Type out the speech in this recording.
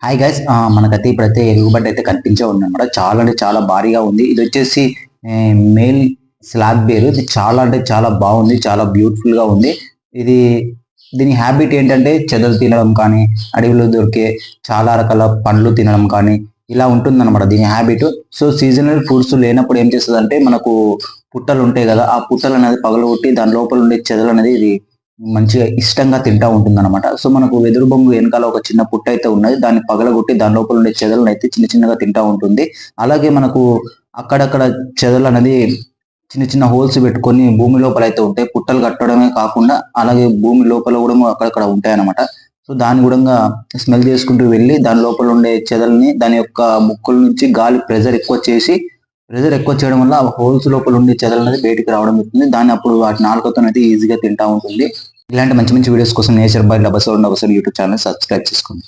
Hi guys, మనకైతే ఇప్పుడైతే ఎలుగుబంటి అయితే కనిపించే ఉందన్నమాట. చాలా అంటే చాలా భారీగా ఉంది. ఇది వచ్చేసి మేల్ స్లాగ్ బేర్. ఇది చాలా అంటే చాలా బాగుంది, చాలా బ్యూటిఫుల్ గా ఉంది. ఇది దీని హ్యాబిట్ ఏంటంటే చెదలు తినడం కానీ, అడవిలో దొరికే చాలా రకాల పండ్లు తినడం కానీ ఇలా ఉంటుందన్నమాట దీని హ్యాబిట్. సో సీజనల్ ఫ్రూట్స్ లేనప్పుడు ఏం చేస్తుంది అంటే మనకు పుట్టలు ఉంటాయి కదా, ఆ పుట్టలు అనేది పగలగొట్టి దాని లోపల ఉండే చెదలు అనేది ఇది మంచిగా ఇష్టంగా తింటా ఉంటుందన్నమాట. సో మనకు వెదురు బొంగు వెనకాల ఒక చిన్న పుట్ట అయితే ఉన్నది. దాన్ని పగలగొట్టి దాని లోపల ఉండే చెదలను అయితే చిన్న చిన్నగా తింటా ఉంటుంది. అలాగే మనకు అక్కడక్కడ చెదలు అనేది చిన్న చిన్న హోల్స్ పెట్టుకొని భూమి లోపల అయితే ఉంటాయి. పుట్టలు కట్టడమే కాకుండా అలాగే భూమి లోపల కూడా అక్కడక్కడ ఉంటాయన్నమాట. సో దాన్ని కూడా స్మెల్ చేసుకుంటూ వెళ్ళి దాని లోపల ఉండే చెదల్ని దాని యొక్క ముక్కుల నుంచి గాలి ప్రెజర్ ఎక్కువ చేయడం వల్ల ఆ హోల్స్ లోపల ఉండే చెదలు అనేది బయటికి రావడం జరుగుతుంది. దాన్ని అప్పుడు వాటి నాలుకతో అయితే ఈజీగా తింటా ఉంటుంది. ఇలాంటి మంచి మంచి వీడియోస్ కోసం నేచర్ బై లబసోడ్ యూట్యూబ్ ఛానల్ సబ్స్క్రైబ్ చేసుకోండి.